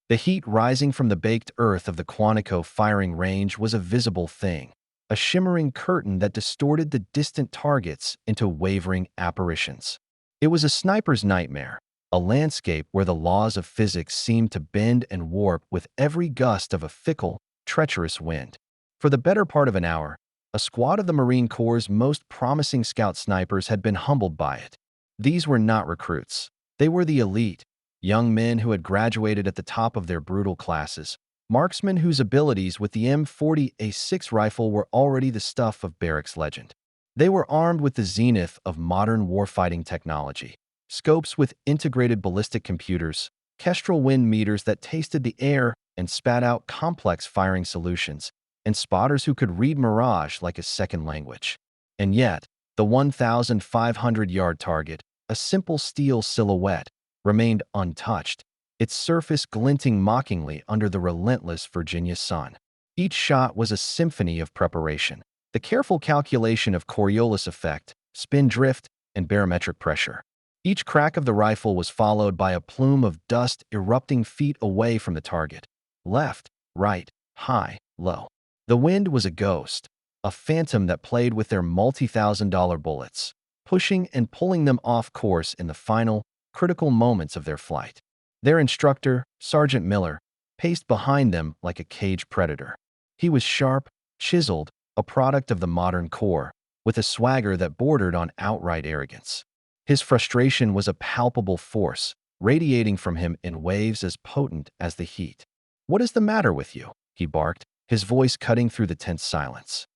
The heat rising from the baked earth of the Quantico firing range was a visible thing, a shimmering curtain that distorted the distant targets into wavering apparitions. It was a sniper's nightmare, a landscape where the laws of physics seemed to bend and warp with every gust of a fickle, treacherous wind. For the better part of an hour, a squad of the Marine Corps' most promising scout snipers had been humbled by it. These were not recruits. They were the elite, young men who had graduated at the top of their brutal classes, marksmen whose abilities with the M40A6 rifle were already the stuff of barracks legend. They were armed with the zenith of modern warfighting technology, scopes with integrated ballistic computers, Kestrel wind meters that tasted the air and spat out complex firing solutions, and spotters who could read mirage like a second language. And yet, the 1,500-yard target, a simple steel silhouette, remained untouched, its surface glinting mockingly under the relentless Virginia sun. Each shot was a symphony of preparation, the careful calculation of Coriolis effect, spin drift, and barometric pressure. Each crack of the rifle was followed by a plume of dust erupting feet away from the target. Left, right, high, low. The wind was a ghost, a phantom that played with their multi-thousand-dollar bullets, pushing and pulling them off course in the final, critical moments of their flight. Their instructor, Sergeant Miller, paced behind them like a caged predator. He was sharp, chiseled, a product of the modern Corps, with a swagger that bordered on outright arrogance. His frustration was a palpable force, radiating from him in waves as potent as the heat. "What is the matter with you?" he barked, his voice cutting through the tense silence.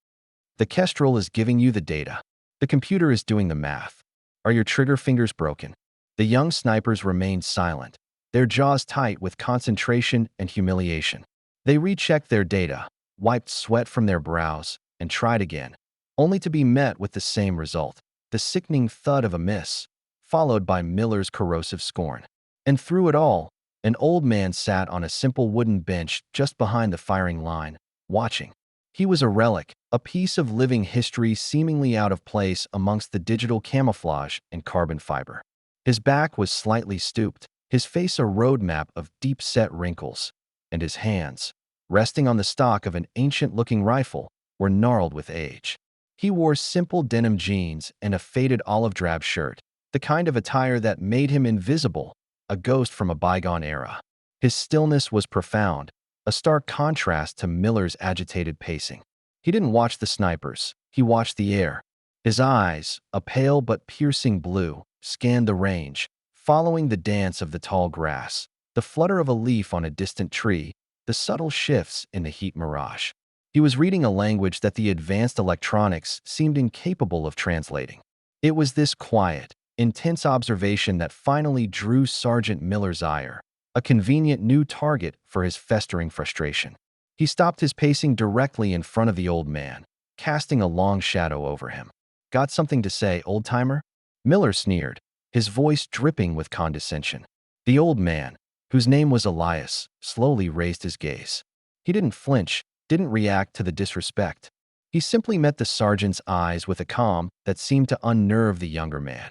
"The Kestrel is giving you the data. The computer is doing the math. Are your trigger fingers broken?" The young snipers remained silent, their jaws tight with concentration and humiliation. They rechecked their data, wiped sweat from their brows, and tried again, only to be met with the same result, the sickening thud of a miss, followed by Miller's corrosive scorn. And through it all, an old man sat on a simple wooden bench just behind the firing line, watching. He was a relic, a piece of living history seemingly out of place amongst the digital camouflage and carbon fiber. His back was slightly stooped, his face a roadmap of deep-set wrinkles, and his hands, resting on the stock of an ancient-looking rifle, were gnarled with age. He wore simple denim jeans and a faded olive-drab shirt, the kind of attire that made him invisible, a ghost from a bygone era. His stillness was profound, a stark contrast to Miller's agitated pacing. He didn't watch the snipers, he watched the air. His eyes, a pale but piercing blue, scanned the range, following the dance of the tall grass, the flutter of a leaf on a distant tree, the subtle shifts in the heat mirage. He was reading a language that the advanced electronics seemed incapable of translating. It was this quiet, intense observation that finally drew Sergeant Miller's ire, a convenient new target for his festering frustration. He stopped his pacing directly in front of the old man, casting a long shadow over him. "Got something to say, old-timer?" Miller sneered, his voice dripping with condescension. The old man, whose name was Elias, slowly raised his gaze. He didn't flinch, didn't react to the disrespect. He simply met the sergeant's eyes with a calm that seemed to unnerve the younger man.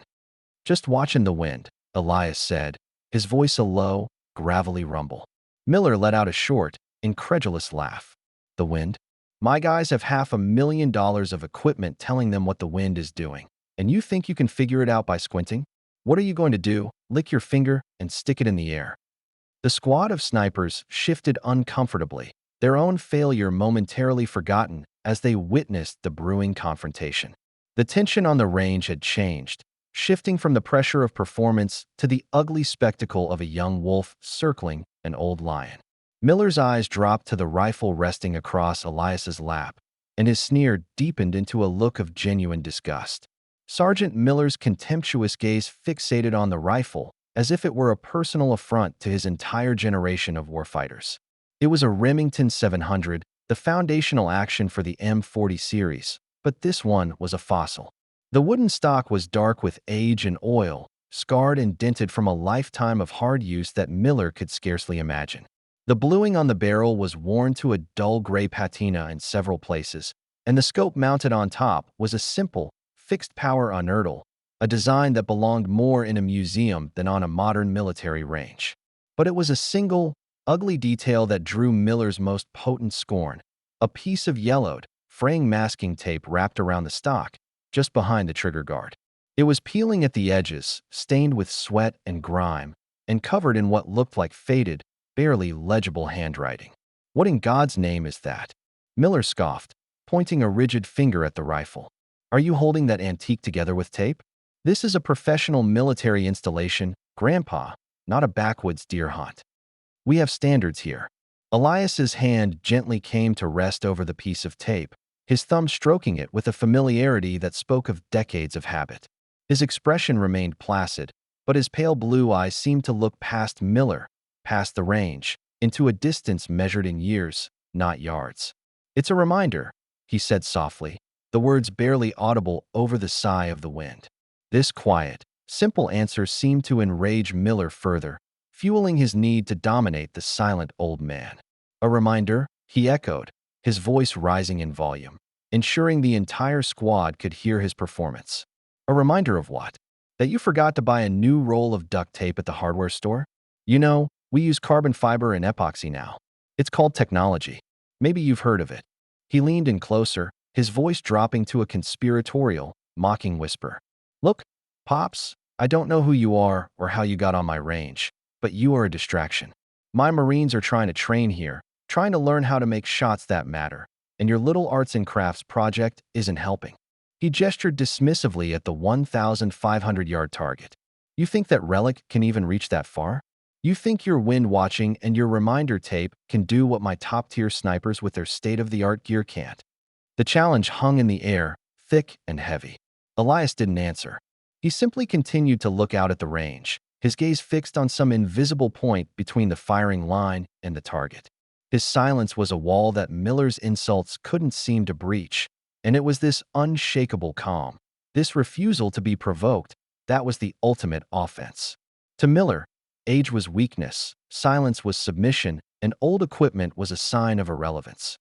"Just watching the wind," Elias said, his voice a low, gravelly rumble. Miller let out a short, incredulous laugh. "The wind? My guys have $500,000 of equipment telling them what the wind is doing. And you think you can figure it out by squinting? What are you going to do? Lick your finger and stick it in the air?" The squad of snipers shifted uncomfortably, their own failure momentarily forgotten as they witnessed the brewing confrontation. The tension on the range had changed, shifting from the pressure of performance to the ugly spectacle of a young wolf circling an old lion. Miller's eyes dropped to the rifle resting across Elias's lap, and his sneer deepened into a look of genuine disgust. Sergeant Miller's contemptuous gaze fixated on the rifle, as if it were a personal affront to his entire generation of warfighters. It was a Remington 700, the foundational action for the M40 series, but this one was a fossil. The wooden stock was dark with age and oil, scarred and dented from a lifetime of hard use that Miller could scarcely imagine. The bluing on the barrel was worn to a dull gray patina in several places, and the scope mounted on top was a simple, fixed-power unertl, a design that belonged more in a museum than on a modern military range. But it was a single, ugly detail that drew Miller's most potent scorn. A piece of yellowed, fraying masking tape wrapped around the stock, just behind the trigger guard. It was peeling at the edges, stained with sweat and grime, and covered in what looked like faded, barely legible handwriting. What in God's name is that? Miller scoffed, pointing a rigid finger at the rifle. Are you holding that antique together with tape? This is a professional military installation, Grandpa, not a backwoods deer hunt. We have standards here. Elias's hand gently came to rest over the piece of tape, his thumb stroking it with a familiarity that spoke of decades of habit. His expression remained placid, but his pale blue eyes seemed to look past Miller, past the range, into a distance measured in years, not yards. It's a reminder, he said softly, the words barely audible over the sigh of the wind. This quiet, simple answer seemed to enrage Miller further, fueling his need to dominate the silent old man. A reminder, he echoed, his voice rising in volume, ensuring the entire squad could hear his performance. A reminder of what? That you forgot to buy a new roll of duct tape at the hardware store? You know, we use carbon fiber and epoxy now. It's called technology. Maybe you've heard of it. He leaned in closer, his voice dropping to a conspiratorial, mocking whisper. Look, Pops, I don't know who you are or how you got on my range, but you are a distraction. My Marines are trying to train here, trying to learn how to make shots that matter, and your little arts and crafts project isn't helping. He gestured dismissively at the 1,500-yard target. You think that relic can even reach that far? You think your wind watching and your reminder tape can do what my top-tier snipers with their state-of-the-art gear can't? The challenge hung in the air, thick and heavy. Elias didn't answer. He simply continued to look out at the range, his gaze fixed on some invisible point between the firing line and the target. His silence was a wall that Miller's insults couldn't seem to breach, and it was this unshakable calm, this refusal to be provoked, that was the ultimate offense. To Miller, age was weakness, silence was submission, and old equipment was a sign of irrelevance.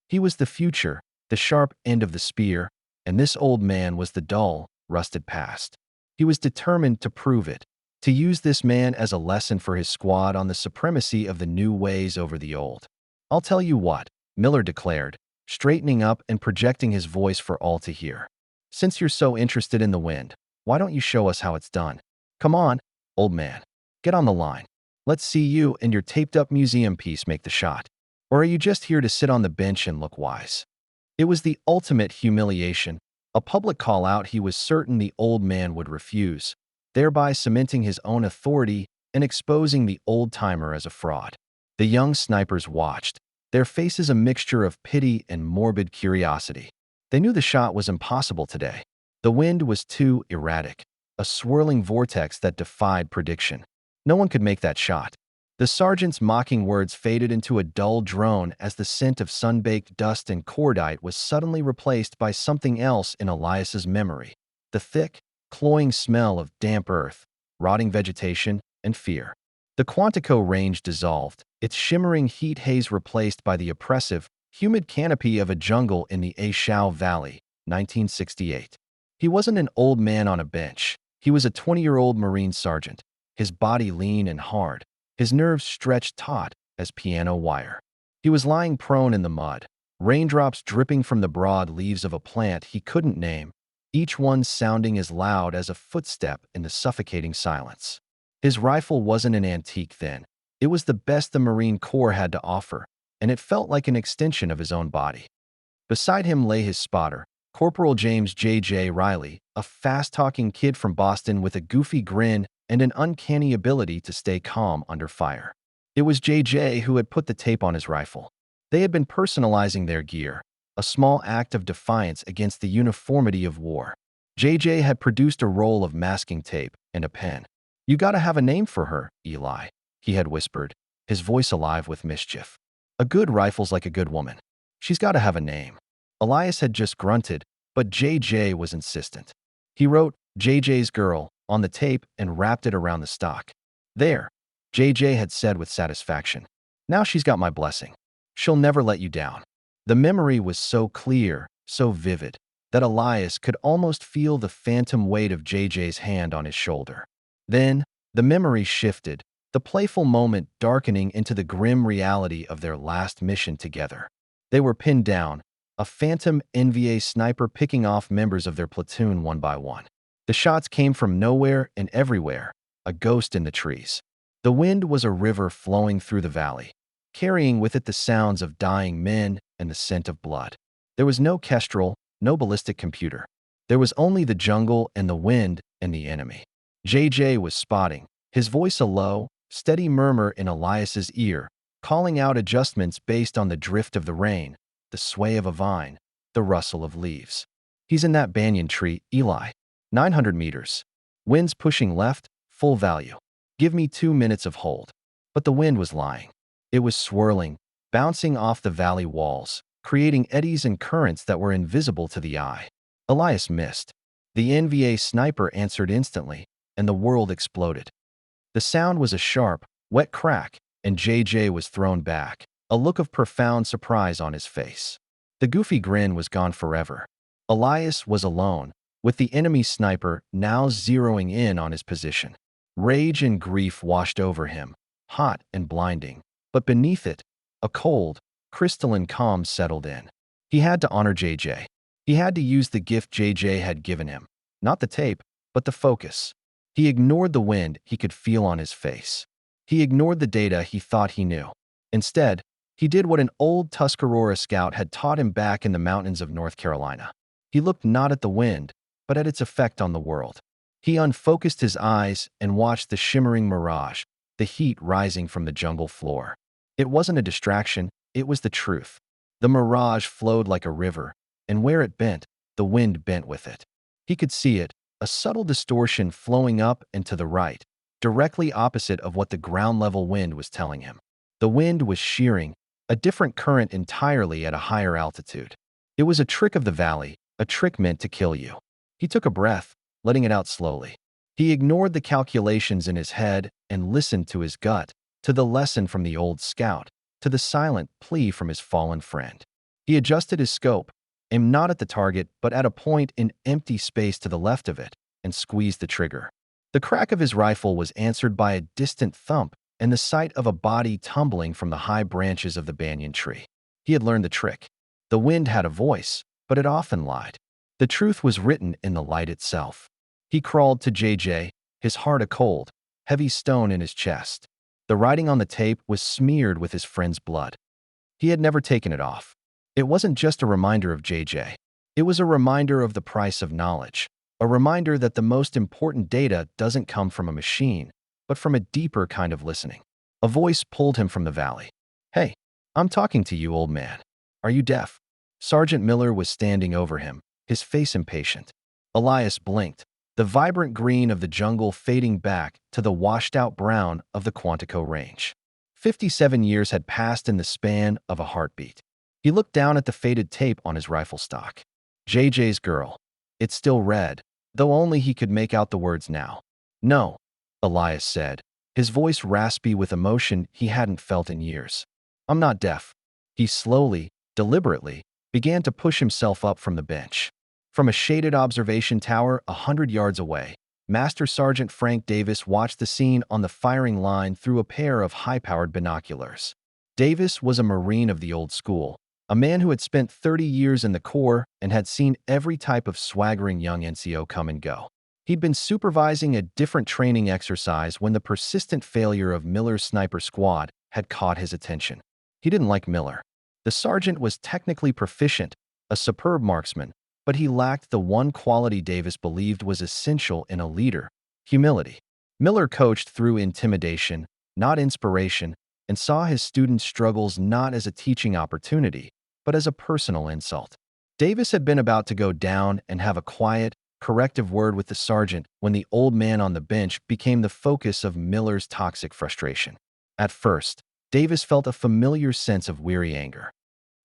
He was the future, the sharp end of the spear, and this old man was the dull, rusted past. He was determined to prove it, to use this man as a lesson for his squad on the supremacy of the new ways over the old. I'll tell you what, Miller declared, straightening up and projecting his voice for all to hear. Since you're so interested in the wind, why don't you show us how it's done? Come on, old man. Get on the line. Let's see you and your taped-up museum piece make the shot. Or are you just here to sit on the bench and look wise? It was the ultimate humiliation, a public call-out he was certain the old man would refuse, thereby cementing his own authority and exposing the old-timer as a fraud. The young snipers watched, their faces a mixture of pity and morbid curiosity. They knew the shot was impossible today. The wind was too erratic, a swirling vortex that defied prediction. No one could make that shot. The sergeant's mocking words faded into a dull drone as the scent of sun-baked dust and cordite was suddenly replaced by something else in Elias's memory. The thick, cloying smell of damp earth, rotting vegetation, and fear. The Quantico range dissolved, its shimmering heat haze replaced by the oppressive, humid canopy of a jungle in the Aishao Valley, 1968. He wasn't an old man on a bench. He was a 20-year-old Marine sergeant, his body lean and hard, his nerves stretched taut as piano wire. He was lying prone in the mud, raindrops dripping from the broad leaves of a plant he couldn't name, each one sounding as loud as a footstep in the suffocating silence. His rifle wasn't an antique then. It was the best the Marine Corps had to offer, and it felt like an extension of his own body. Beside him lay his spotter, Corporal James J.J. Riley, a fast-talking kid from Boston with a goofy grin and an uncanny ability to stay calm under fire. It was J.J. who had put the tape on his rifle. They had been personalizing their gear, a small act of defiance against the uniformity of war. J.J. had produced a roll of masking tape and a pen. "You gotta have a name for her, Eli," he had whispered, his voice alive with mischief. "A good rifle's like a good woman. She's gotta have a name." Elias had just grunted, but J.J. was insistent. He wrote "J.J.'s girl" on the tape and wrapped it around the stock. "There," J.J. had said with satisfaction. "Now she's got my blessing. She'll never let you down." The memory was so clear, so vivid, that Elias could almost feel the phantom weight of J.J.'s hand on his shoulder. Then, the memory shifted, the playful moment darkening into the grim reality of their last mission together. They were pinned down, a phantom NVA sniper picking off members of their platoon one by one. The shots came from nowhere and everywhere, a ghost in the trees. The wind was a river flowing through the valley, carrying with it the sounds of dying men and the scent of blood. There was no kestrel, no ballistic computer. There was only the jungle and the wind and the enemy. JJ was spotting, his voice a low, steady murmur in Elias's ear, calling out adjustments based on the drift of the rain, the sway of a vine, the rustle of leaves. He's in that banyan tree, Eli. 900 meters. Winds pushing left, full value. Give me 2 minutes of hold. But the wind was lying. It was swirling, bouncing off the valley walls, creating eddies and currents that were invisible to the eye. Elias missed. The NVA sniper answered instantly, and the world exploded. The sound was a sharp, wet crack, and JJ was thrown back, a look of profound surprise on his face. The goofy grin was gone forever. Elias was alone, with the enemy sniper now zeroing in on his position. Rage and grief washed over him, hot and blinding, but beneath it, a cold, crystalline calm settled in. He had to honor JJ. He had to use the gift JJ had given him, not the tape, but the focus. He ignored the wind he could feel on his face. He ignored the data he thought he knew. Instead, he did what an old Tuscarora scout had taught him back in the mountains of North Carolina. He looked not at the wind, but at its effect on the world. He unfocused his eyes and watched the shimmering mirage, the heat rising from the jungle floor. It wasn't a distraction, it was the truth. The mirage flowed like a river, and where it bent, the wind bent with it. He could see it, a subtle distortion flowing up and to the right, directly opposite of what the ground-level wind was telling him. The wind was shearing, a different current entirely at a higher altitude. It was a trick of the valley, a trick meant to kill you. He took a breath, letting it out slowly. He ignored the calculations in his head and listened to his gut, to the lesson from the old scout, to the silent plea from his fallen friend. He adjusted his scope, aimed not at the target but at a point in empty space to the left of it, and squeezed the trigger. The crack of his rifle was answered by a distant thump and the sight of a body tumbling from the high branches of the banyan tree. He had learned the trick. The wind had a voice, but it often lied. The truth was written in the light itself. He crawled to JJ, his heart a cold, heavy stone in his chest. The writing on the tape was smeared with his friend's blood. He had never taken it off. It wasn't just a reminder of JJ. It was a reminder of the price of knowledge, a reminder that the most important data doesn't come from a machine, but from a deeper kind of listening. A voice pulled him from the valley. "Hey, I'm talking to you, old man. Are you deaf?" Sergeant Miller was standing over him, his face impatient. Elias blinked, the vibrant green of the jungle fading back to the washed-out brown of the Quantico Range. 57 years had passed in the span of a heartbeat. He looked down at the faded tape on his rifle stock. JJ's girl. It still read, though only he could make out the words now. "No," Elias said, his voice raspy with emotion he hadn't felt in years. "I'm not deaf." He slowly, deliberately, began to push himself up from the bench. From a shaded observation tower 100 yards away, Master Sergeant Frank Davis watched the scene on the firing line through a pair of high-powered binoculars. Davis was a Marine of the old school, a man who had spent 30 years in the Corps and had seen every type of swaggering young NCO come and go. He'd been supervising a different training exercise when the persistent failure of Miller's sniper squad had caught his attention. He didn't like Miller. The sergeant was technically proficient, a superb marksman, but he lacked the one quality Davis believed was essential in a leader: humility. Miller coached through intimidation, not inspiration, and saw his students' struggles not as a teaching opportunity, but as a personal insult. Davis had been about to go down and have a quiet, corrective word with the sergeant when the old man on the bench became the focus of Miller's toxic frustration. At first, Davis felt a familiar sense of weary anger.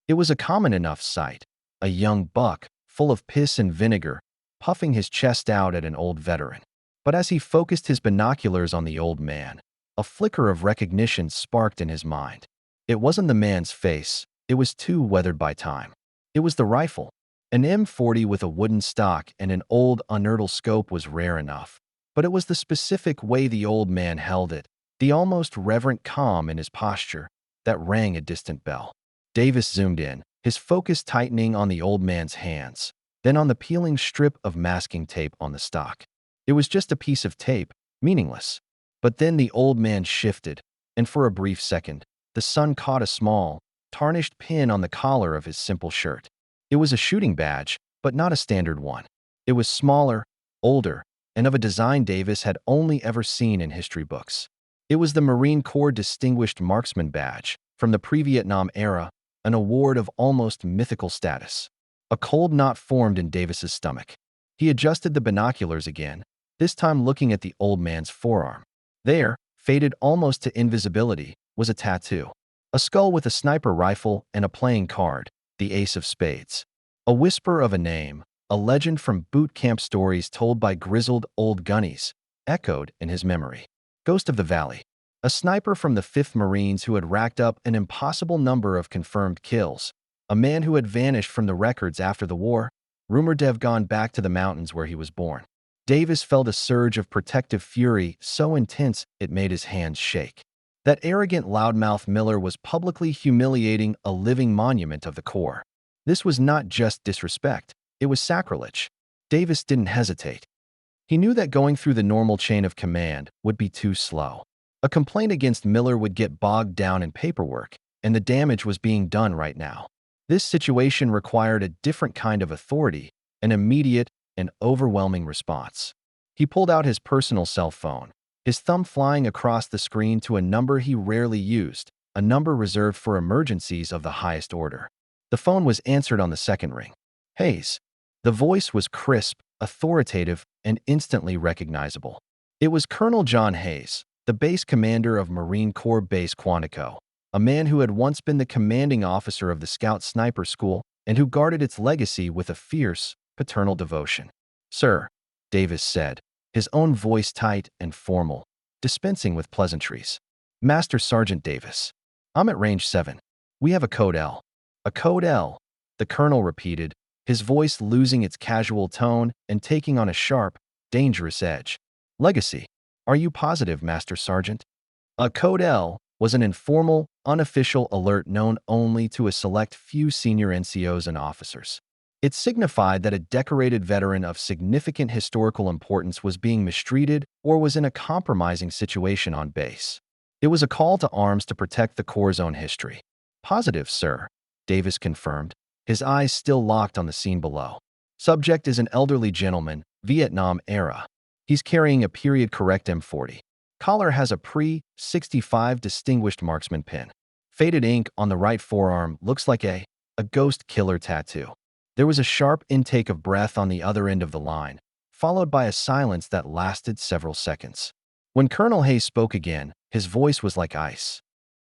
It was a common enough sight: a young buck, full of piss and vinegar, puffing his chest out at an old veteran. But as he focused his binoculars on the old man, a flicker of recognition sparked in his mind. It wasn't the man's face, it was too weathered by time. It was the rifle. An M40 with a wooden stock and an old Unertl scope was rare enough, but it was the specific way the old man held it, the almost reverent calm in his posture that rang a distant bell. Davis zoomed in, his focus tightening on the old man's hands, then on the peeling strip of masking tape on the stock. It was just a piece of tape, meaningless. But then the old man shifted, and for a brief second, the sun caught a small, tarnished pin on the collar of his simple shirt. It was a shooting badge, but not a standard one. It was smaller, older, and of a design Davis had only ever seen in history books. It was the Marine Corps Distinguished Marksman Badge from the pre-Vietnam era, an award of almost mythical status. A cold knot formed in Davis's stomach. He adjusted the binoculars again, this time looking at the old man's forearm. There, faded almost to invisibility, was a tattoo. A skull with a sniper rifle and a playing card, the ace of spades. A whisper of a name, a legend from boot camp stories told by grizzled old gunnies, echoed in his memory. Ghost of the Valley. A sniper from the 5th Marines who had racked up an impossible number of confirmed kills. A man who had vanished from the records after the war, rumored to have gone back to the mountains where he was born. Davis felt a surge of protective fury so intense it made his hands shake. That arrogant loudmouth Miller was publicly humiliating a living monument of the Corps. This was not just disrespect, it was sacrilege. Davis didn't hesitate. He knew that going through the normal chain of command would be too slow. A complaint against Miller would get bogged down in paperwork, and the damage was being done right now. This situation required a different kind of authority, an immediate and overwhelming response. He pulled out his personal cell phone, his thumb flying across the screen to a number he rarely used, a number reserved for emergencies of the highest order. The phone was answered on the second ring. Hayes. The voice was crisp, authoritative, and instantly recognizable. It was Colonel John Hayes, the base commander of Marine Corps Base Quantico, a man who had once been the commanding officer of the Scout Sniper School and who guarded its legacy with a fierce, paternal devotion. "Sir," Davis said, his own voice tight and formal, dispensing with pleasantries. "Master Sergeant Davis. I'm at Range 7. We have a Code L." "A Code L," the colonel repeated, his voice losing its casual tone and taking on a sharp, dangerous edge. "Legacy. Are you positive, Master Sergeant?" A Code L was an informal, unofficial alert known only to a select few senior NCOs and officers. It signified that a decorated veteran of significant historical importance was being mistreated or was in a compromising situation on base. It was a call to arms to protect the Corps' own history. "Positive, sir," Davis confirmed, his eyes still locked on the scene below. "Subject is an elderly gentleman, Vietnam era. He's carrying a period-correct M40. Collar has a pre-65 Distinguished Marksman pin. Faded ink on the right forearm looks like a ghost killer tattoo." There was a sharp intake of breath on the other end of the line, followed by a silence that lasted several seconds. When Colonel Hayes spoke again, his voice was like ice.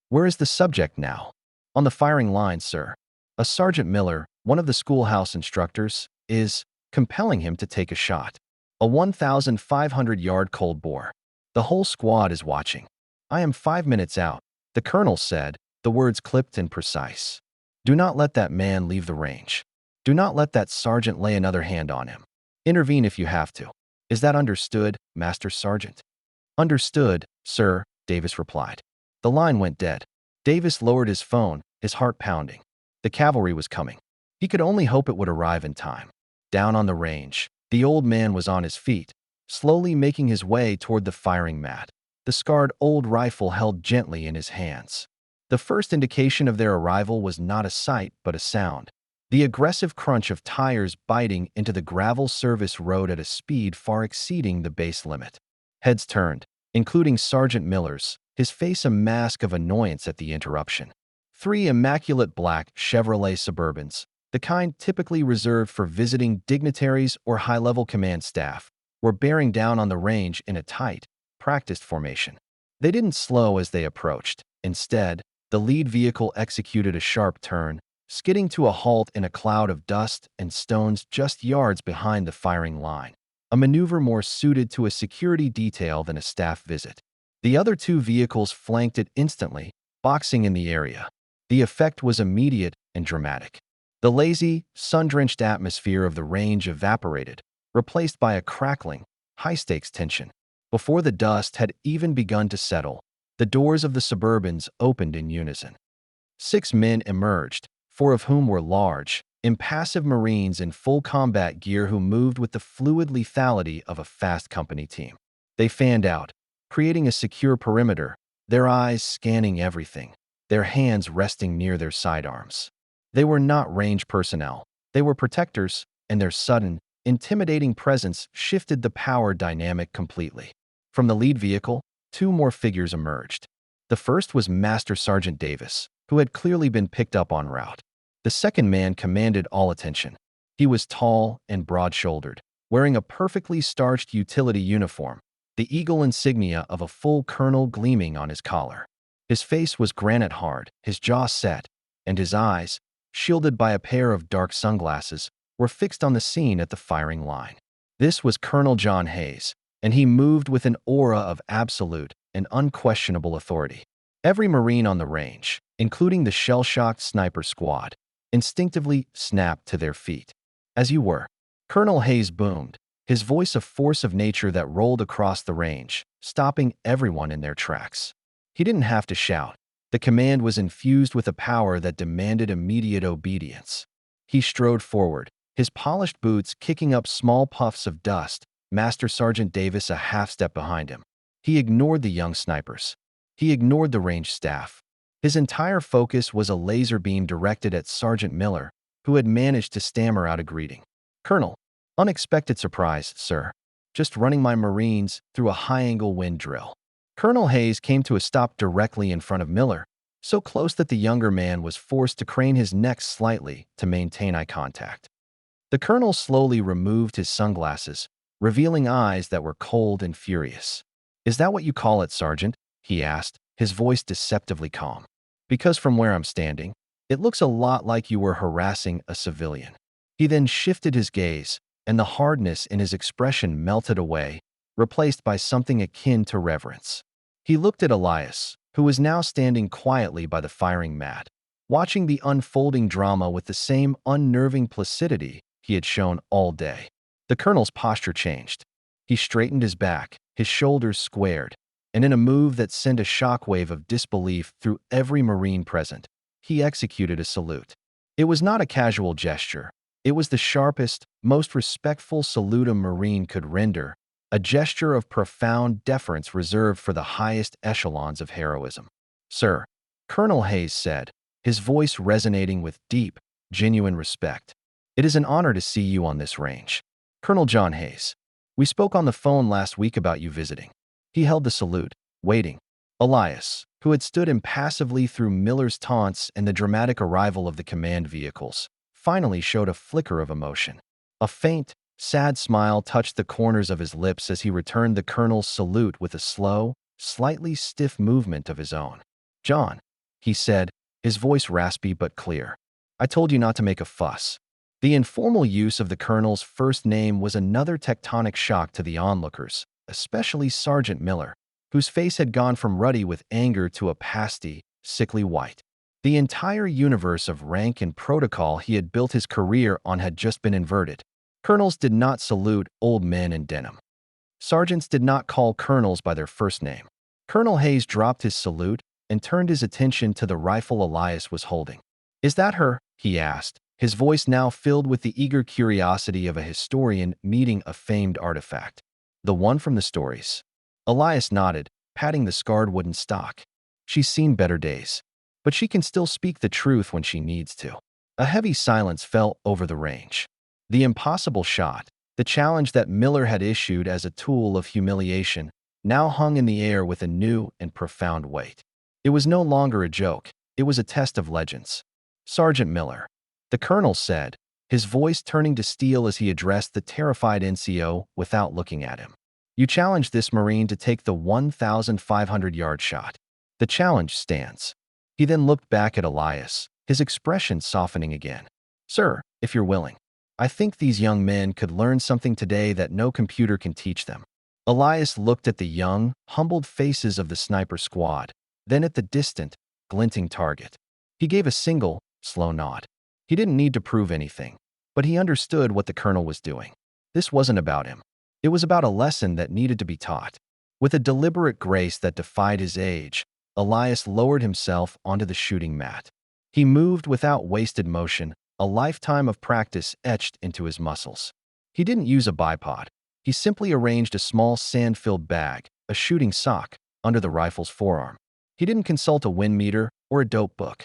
"Where is the subject now?" "On the firing line, sir. A Sergeant Miller, one of the schoolhouse instructors, is compelling him to take a shot. A 1,500-yard cold bore. The whole squad is watching. I am 5 minutes out," the colonel said, the words clipped and precise. "Do not let that man leave the range. Do not let that sergeant lay another hand on him. Intervene if you have to. Is that understood, Master Sergeant?" "Understood, sir," Davis replied. The line went dead. Davis lowered his phone, his heart pounding. The cavalry was coming. He could only hope it would arrive in time. Down on the range, the old man was on his feet, slowly making his way toward the firing mat, the scarred old rifle held gently in his hands. The first indication of their arrival was not a sight but a sound. The aggressive crunch of tires biting into the gravel service road at a speed far exceeding the base limit. Heads turned, including Sergeant Miller's, his face a mask of annoyance at the interruption. 3 immaculate black Chevrolet Suburbans, the kind typically reserved for visiting dignitaries or high-level command staff, were bearing down on the range in a tight, practiced formation. They didn't slow as they approached. Instead, the lead vehicle executed a sharp turn, skidding to a halt in a cloud of dust and stones just yards behind the firing line, a maneuver more suited to a security detail than a staff visit. The other 2 vehicles flanked it instantly, boxing in the area. The effect was immediate and dramatic. The lazy, sun-drenched atmosphere of the range evaporated, replaced by a crackling, high-stakes tension. Before the dust had even begun to settle, The doors of the Suburbans opened in unison. 6 men emerged, 4 of whom were large, impassive Marines in full combat gear who moved with the fluid lethality of a fast company team. They fanned out, creating a secure perimeter, their eyes scanning everything, their hands resting near their sidearms. They were not range personnel. They were protectors, and their sudden, intimidating presence shifted the power dynamic completely. From the lead vehicle, 2 more figures emerged. The first was Master Sergeant Davis, who had clearly been picked up en route. The second man commanded all attention. He was tall and broad-shouldered, wearing a perfectly starched utility uniform, the eagle insignia of a full colonel gleaming on his collar. His face was granite hard, his jaw set, and his eyes, shielded by a pair of dark sunglasses, were fixed on the scene at the firing line. This was Colonel John Hayes, and he moved with an aura of absolute and unquestionable authority. Every Marine on the range, including the shell-shocked sniper squad, instinctively snapped to their feet. "As you were," Colonel Hayes boomed, his voice a force of nature that rolled across the range, stopping everyone in their tracks. He didn't have to shout. The command was infused with a power that demanded immediate obedience. He strode forward, his polished boots kicking up small puffs of dust, Master Sergeant Davis a half-step behind him. He ignored the young snipers. He ignored the range staff. His entire focus was a laser beam directed at Sergeant Miller, who had managed to stammer out a greeting. "Colonel, unexpected surprise, sir. Just running my Marines through a high-angle wind drill." Colonel Hayes came to a stop directly in front of Miller, so close that the younger man was forced to crane his neck slightly to maintain eye contact. The colonel slowly removed his sunglasses, revealing eyes that were cold and furious. "Is that what you call it, Sergeant?" he asked, his voice deceptively calm. "Because from where I'm standing, it looks a lot like you were harassing a civilian." He then shifted his gaze, and the hardness in his expression melted away, replaced by something akin to reverence. He looked at Elias, who was now standing quietly by the firing mat, watching the unfolding drama with the same unnerving placidity he had shown all day. The colonel's posture changed. He straightened his back, his shoulders squared, and in a move that sent a shockwave of disbelief through every Marine present, he executed a salute. It was not a casual gesture. It was the sharpest, most respectful salute a Marine could render, a gesture of profound deference reserved for the highest echelons of heroism. "Sir," Colonel Hayes said, his voice resonating with deep, genuine respect, "it is an honor to see you on this range. Colonel John Hayes. We spoke on the phone last week about you visiting." He held the salute, waiting. Elias, who had stood impassively through Miller's taunts and the dramatic arrival of the command vehicles, finally showed a flicker of emotion. A faint, sad smile touched the corners of his lips as he returned the colonel's salute with a slow, slightly stiff movement of his own. "John," he said, his voice raspy but clear, "I told you not to make a fuss." The informal use of the colonel's first name was another tectonic shock to the onlookers, especially Sergeant Miller, whose face had gone from ruddy with anger to a pasty, sickly white. The entire universe of rank and protocol he had built his career on had just been inverted. Colonels did not salute old men in denim. Sergeants did not call colonels by their first name. Colonel Hayes dropped his salute and turned his attention to the rifle Elias was holding. "Is that her?" he asked, his voice now filled with the eager curiosity of a historian meeting a famed artifact. "The one from the stories." Elias nodded, patting the scarred wooden stock. "She's seen better days, but she can still speak the truth when she needs to." A heavy silence fell over the range. The impossible shot, the challenge that Miller had issued as a tool of humiliation, now hung in the air with a new and profound weight. It was no longer a joke, it was a test of legends. "Sergeant Miller," the colonel said, his voice turning to steel as he addressed the terrified NCO without looking at him. "You challenged this Marine to take the 1,500-yard shot. The challenge stands." He then looked back at Elias, his expression softening again. "Sir, if you're willing, I think these young men could learn something today that no computer can teach them." Elias looked at the young, humbled faces of the sniper squad, then at the distant, glinting target. He gave a single, slow nod. He didn't need to prove anything, but he understood what the colonel was doing. This wasn't about him. It was about a lesson that needed to be taught. With a deliberate grace that defied his age, Elias lowered himself onto the shooting mat. He moved without wasted motion, a lifetime of practice etched into his muscles. He didn't use a bipod. He simply arranged a small sand-filled bag, a shooting sock, under the rifle's forearm. He didn't consult a wind meter or a dope book.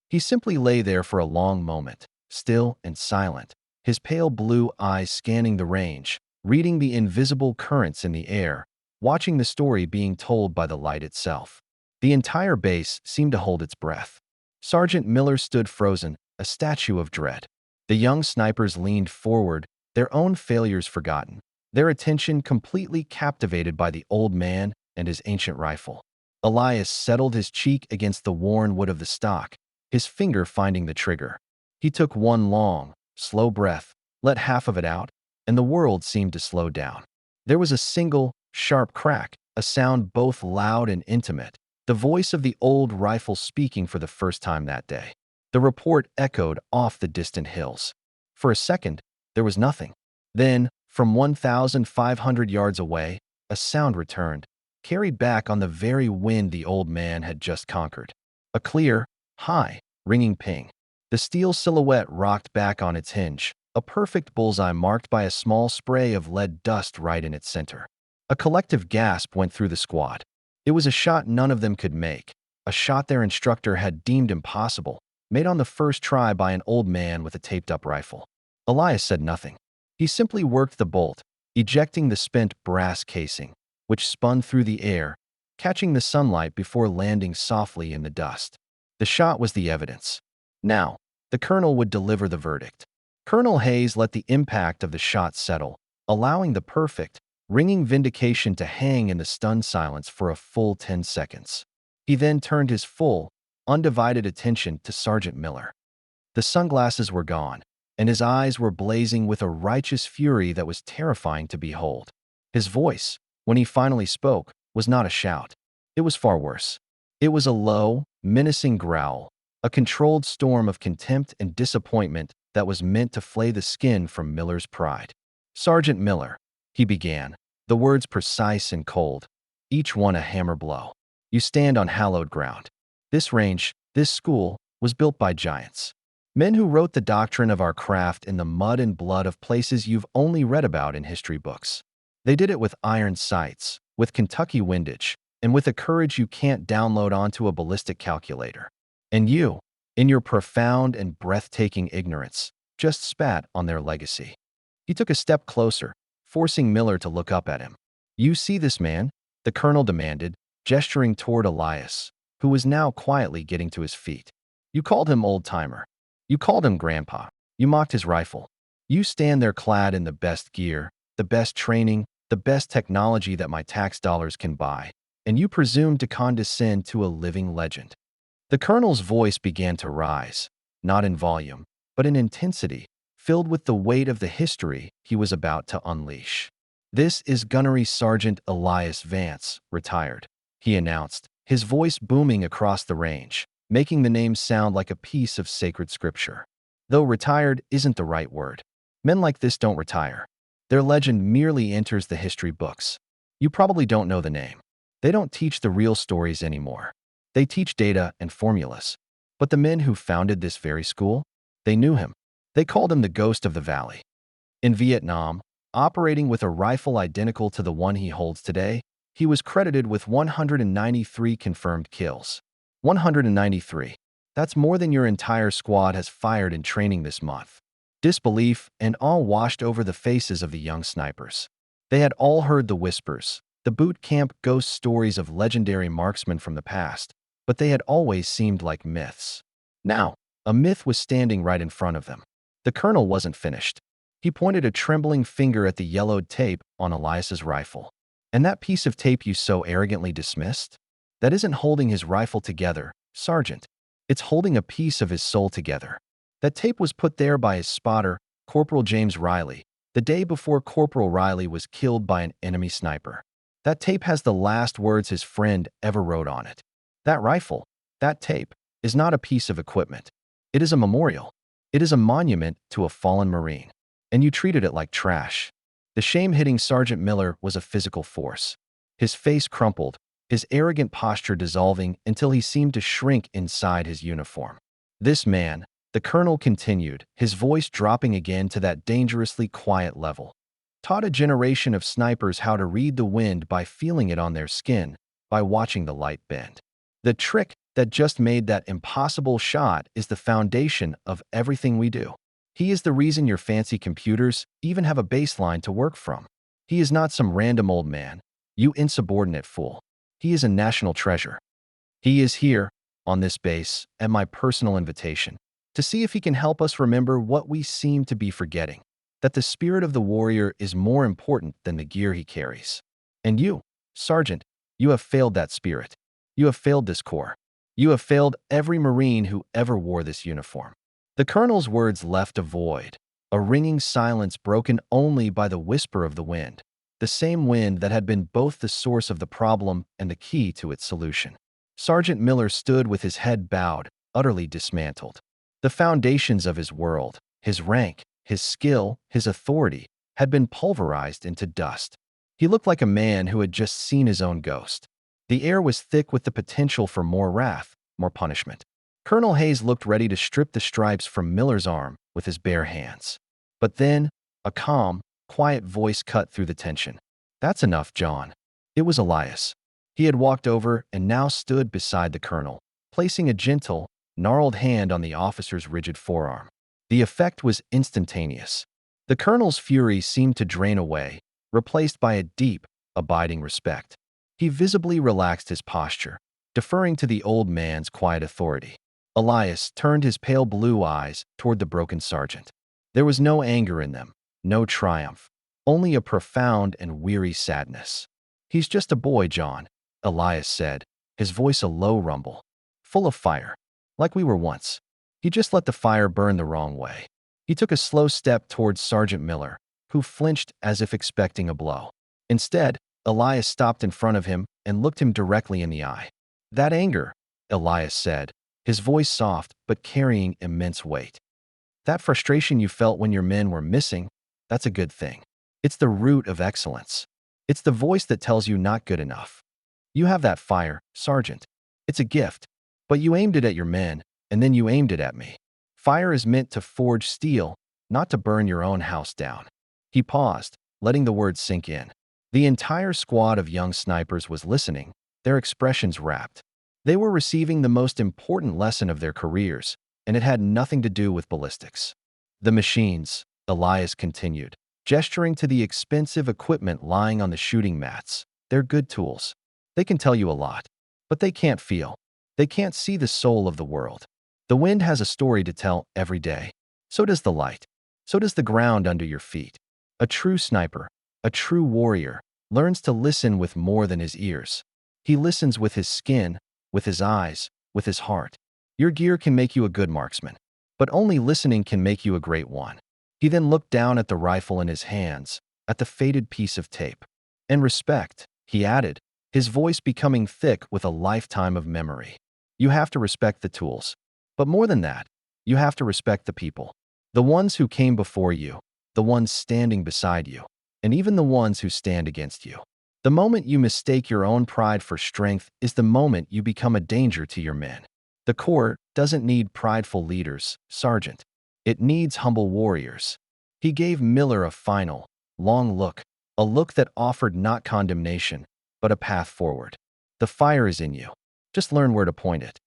He simply lay there for a long moment, still and silent, his pale blue eyes scanning the range, reading the invisible currents in the air, watching the story being told by the light itself. The entire base seemed to hold its breath. Sergeant Miller stood frozen, a statue of dread. The young snipers leaned forward, their own failures forgotten, their attention completely captivated by the old man and his ancient rifle. Elias settled his cheek against the worn wood of the stock, his finger finding the trigger. He took one long, slow breath, let half of it out, and the world seemed to slow down. There was a single, sharp crack, a sound both loud and intimate, the voice of the old rifle speaking for the first time that day. The report echoed off the distant hills. For a second, there was nothing. Then, from 1,500 yards away, a sound returned, carried back on the very wind the old man had just conquered. A clear, high, ringing ping. The steel silhouette rocked back on its hinge, a perfect bullseye marked by a small spray of lead dust right in its center. A collective gasp went through the squad. It was a shot none of them could make, a shot their instructor had deemed impossible, made on the first try by an old man with a taped-up rifle. Elias said nothing. He simply worked the bolt, ejecting the spent brass casing, which spun through the air, catching the sunlight before landing softly in the dust. The shot was the evidence. Now, the colonel would deliver the verdict. Colonel Hayes let the impact of the shot settle, allowing the perfect, ringing vindication to hang in the stunned silence for a full 10 seconds. He then turned his full, undivided attention to Sergeant Miller. The sunglasses were gone, and his eyes were blazing with a righteous fury that was terrifying to behold. His voice, when he finally spoke, was not a shout. It was far worse. It was a low, menacing growl, a controlled storm of contempt and disappointment that was meant to flay the skin from Miller's pride. "Sergeant Miller," he began, the words precise and cold, each one a hammer blow. "You stand on hallowed ground. This range, this school, was built by giants. Men who wrote the doctrine of our craft in the mud and blood of places you've only read about in history books. They did it with iron sights, with Kentucky windage, and with a courage you can't download onto a ballistic calculator. And you, in your profound and breathtaking ignorance, just spat on their legacy." He took a step closer, forcing Miller to look up at him. "You see this man?" the colonel demanded, gesturing toward Elias, who was now quietly getting to his feet. "You called him old-timer. You called him grandpa. You mocked his rifle. You stand there clad in the best gear, the best training, the best technology that my tax dollars can buy, and you presume to condescend to a living legend." The colonel's voice began to rise, not in volume, but in intensity, filled with the weight of the history he was about to unleash. "This is Gunnery Sergeant Elias Vance, retired," he announced, his voice booming across the range, making the name sound like a piece of sacred scripture. Though retired isn't the right word. Men like this don't retire. Their legend merely enters the history books. You probably don't know the name. They don't teach the real stories anymore. They teach data and formulas. But the men who founded this very school, they knew him. They called him the Ghost of the Valley. In Vietnam, operating with a rifle identical to the one he holds today, he was credited with 193 confirmed kills. 193. That's more than your entire squad has fired in training this month. Disbelief and awe washed over the faces of the young snipers. They had all heard the whispers, the boot camp ghost stories of legendary marksmen from the past, but they had always seemed like myths. Now, a myth was standing right in front of them. The colonel wasn't finished. He pointed a trembling finger at the yellowed tape on Elias's rifle. "And that piece of tape you so arrogantly dismissed? That isn't holding his rifle together, Sergeant. It's holding a piece of his soul together. That tape was put there by his spotter, Corporal James Riley, the day before Corporal Riley was killed by an enemy sniper. That tape has the last words his friend ever wrote on it. That rifle, that tape, is not a piece of equipment. It is a memorial. It is a monument to a fallen Marine. And you treated it like trash." The shame hitting Sergeant Miller was a physical force. His face crumpled, his arrogant posture dissolving until he seemed to shrink inside his uniform. This man, the colonel continued, his voice dropping again to that dangerously quiet level, taught a generation of snipers how to read the wind by feeling it on their skin, by watching the light bend. The trick that just made that impossible shot is the foundation of everything we do. He is the reason your fancy computers even have a baseline to work from. He is not some random old man, you insubordinate fool. He is a national treasure. He is here, on this base, at my personal invitation, to see if he can help us remember what we seem to be forgetting, that the spirit of the warrior is more important than the gear he carries. And you, Sergeant, you have failed that spirit. You have failed this corps. You have failed every Marine who ever wore this uniform. The colonel's words left a void, a ringing silence broken only by the whisper of the wind, the same wind that had been both the source of the problem and the key to its solution. Sergeant Miller stood with his head bowed, utterly dismantled. The foundations of his world, his rank, his skill, his authority, had been pulverized into dust. He looked like a man who had just seen his own ghost. The air was thick with the potential for more wrath, more punishment. Colonel Hayes looked ready to strip the stripes from Miller's arm with his bare hands. But then, a calm, quiet voice cut through the tension. "That's enough, John." It was Elias. He had walked over and now stood beside the colonel, placing a gentle, gnarled hand on the officer's rigid forearm. The effect was instantaneous. The colonel's fury seemed to drain away, replaced by a deep, abiding respect. He visibly relaxed his posture, deferring to the old man's quiet authority. Elias turned his pale blue eyes toward the broken sergeant. There was no anger in them, no triumph, only a profound and weary sadness. "He's just a boy, John," Elias said, his voice a low rumble, full of fire, like we were once. He just let the fire burn the wrong way. He took a slow step towards Sergeant Miller, who flinched as if expecting a blow. Instead, Elias stopped in front of him and looked him directly in the eye. "That anger," Elias said, his voice soft but carrying immense weight. "That frustration you felt when your men were missing, that's a good thing. It's the root of excellence. It's the voice that tells you not good enough. You have that fire, Sergeant. It's a gift, but you aimed it at your men, and then you aimed it at me. Fire is meant to forge steel, not to burn your own house down." He paused, letting the words sink in. The entire squad of young snipers was listening, their expressions rapt. They were receiving the most important lesson of their careers, and it had nothing to do with ballistics. "The machines," Elias continued, gesturing to the expensive equipment lying on the shooting mats. "They're good tools. They can tell you a lot, but they can't feel. They can't see the soul of the world. The wind has a story to tell every day. So does the light. So does the ground under your feet. A true sniper, a true warrior, learns to listen with more than his ears. He listens with his skin, with his eyes, with his heart. Your gear can make you a good marksman, but only listening can make you a great one." He then looked down at the rifle in his hands, at the faded piece of tape. "And respect," he added, his voice becoming thick with a lifetime of memory. "You have to respect the tools. But more than that, you have to respect the people. The ones who came before you, the ones standing beside you, and even the ones who stand against you. The moment you mistake your own pride for strength is the moment you become a danger to your men. The Corps doesn't need prideful leaders, Sergeant. It needs humble warriors." He gave Miller a final, long look, a look that offered not condemnation, but a path forward. "The fire is in you. Just learn where to point it."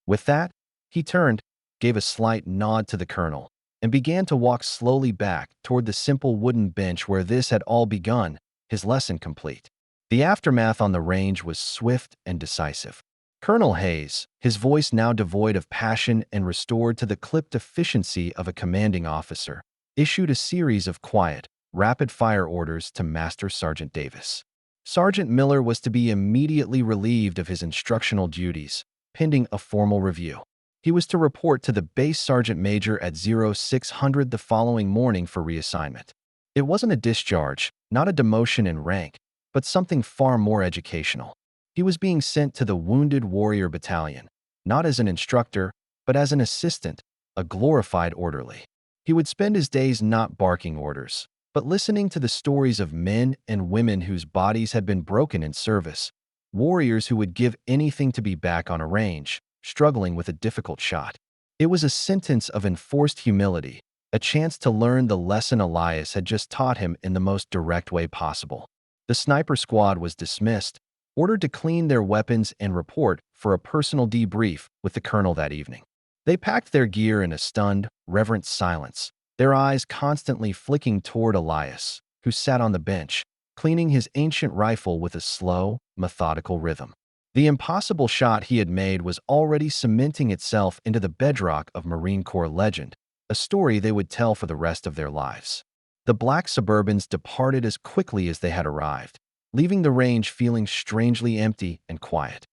With that, he turned, gave a slight nod to the colonel, and began to walk slowly back toward the simple wooden bench where this had all begun, his lesson complete. The aftermath on the range was swift and decisive. Colonel Hayes, his voice now devoid of passion and restored to the clipped efficiency of a commanding officer, issued a series of quiet, rapid-fire orders to Master Sergeant Davis. Sergeant Miller was to be immediately relieved of his instructional duties, pending a formal review. He was to report to the base sergeant major at 0600 the following morning for reassignment. It wasn't a discharge, not a demotion in rank, but something far more educational. He was being sent to the Wounded Warrior Battalion, not as an instructor, but as an assistant, a glorified orderly. He would spend his days not barking orders, But listening to the stories of men and women whose bodies had been broken in service, warriors who would give anything to be back on a range, struggling with a difficult shot, it was a sentence of enforced humility, a chance to learn the lesson Elias had just taught him in the most direct way possible. The sniper squad was dismissed, ordered to clean their weapons and report for a personal debrief with the colonel that evening. They packed their gear in a stunned, reverent silence, their eyes constantly flicking toward Elias, who sat on the bench, cleaning his ancient rifle with a slow, methodical rhythm. The impossible shot he had made was already cementing itself into the bedrock of Marine Corps legend, a story they would tell for the rest of their lives. The black Suburbans departed as quickly as they had arrived, leaving the range feeling strangely empty and quiet.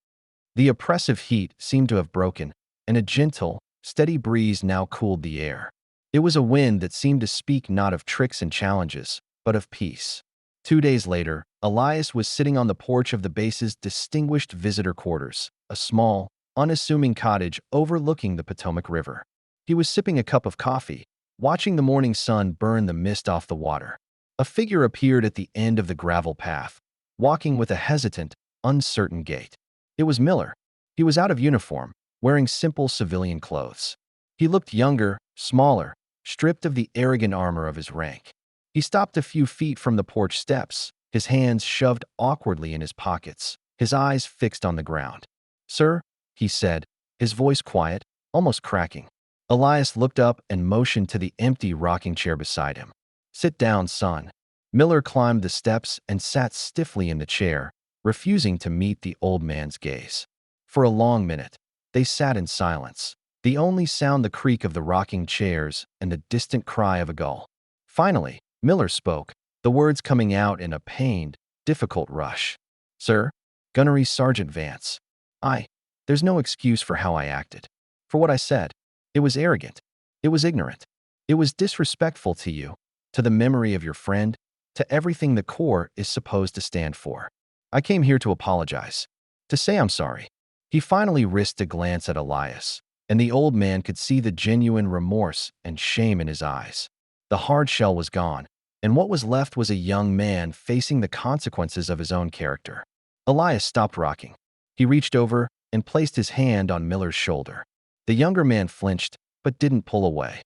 The oppressive heat seemed to have broken, and a gentle, steady breeze now cooled the air. It was a wind that seemed to speak not of tricks and challenges, but of peace. 2 days later, Elias was sitting on the porch of the base's distinguished visitor quarters, a small, unassuming cottage overlooking the Potomac River. He was sipping a cup of coffee, watching the morning sun burn the mist off the water. A figure appeared at the end of the gravel path, walking with a hesitant, uncertain gait. It was Miller. He was out of uniform, wearing simple civilian clothes. He looked younger, smaller, stripped of the arrogant armor of his rank. He stopped a few feet from the porch steps, his hands shoved awkwardly in his pockets, his eyes fixed on the ground. "Sir," he said, his voice quiet, almost cracking. Elias looked up and motioned to the empty rocking chair beside him. "Sit down, son." Miller climbed the steps and sat stiffly in the chair, refusing to meet the old man's gaze. For a long minute, they sat in silence, the only sound the creak of the rocking chairs and the distant cry of a gull. Finally, Miller spoke, the words coming out in a pained, difficult rush. "Sir, Gunnery Sergeant Vance. There's no excuse for how I acted. For what I said. It was arrogant. It was ignorant. It was disrespectful to you, to the memory of your friend, to everything the Corps is supposed to stand for. I came here to apologize, to say I'm sorry." He finally risked a glance at Elias, and the old man could see the genuine remorse and shame in his eyes. The hard shell was gone, and what was left was a young man facing the consequences of his own character. Elias stopped rocking. He reached over and placed his hand on Miller's shoulder. The younger man flinched, but didn't pull away.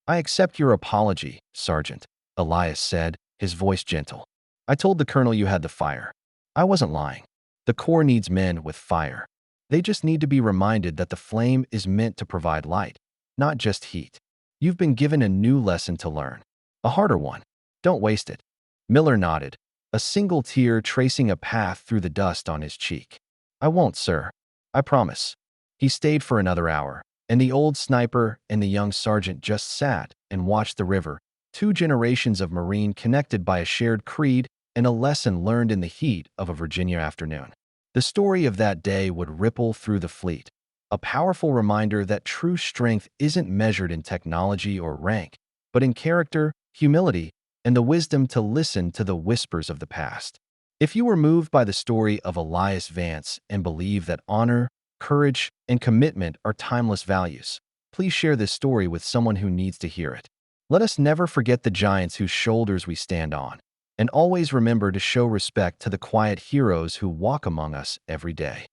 "I accept your apology, Sergeant," Elias said, his voice gentle. "I told the colonel you had the fire. I wasn't lying. The Corps needs men with fire. They just need to be reminded that the flame is meant to provide light, not just heat. You've been given a new lesson to learn, a harder one. Don't waste it." Miller nodded, a single tear tracing a path through the dust on his cheek. "I won't, sir. I promise." He stayed for another hour, and the old sniper and the young sergeant just sat and watched the river, 2 generations of Marine connected by a shared creed and a lesson learned in the heat of a Virginia afternoon. The story of that day would ripple through the fleet, a powerful reminder that true strength isn't measured in technology or rank, but in character, humility, and the wisdom to listen to the whispers of the past. If you were moved by the story of Elias Vance and believe that honor, courage, and commitment are timeless values, please share this story with someone who needs to hear it. Let us never forget the giants whose shoulders we stand on, and always remember to show respect to the quiet heroes who walk among us every day.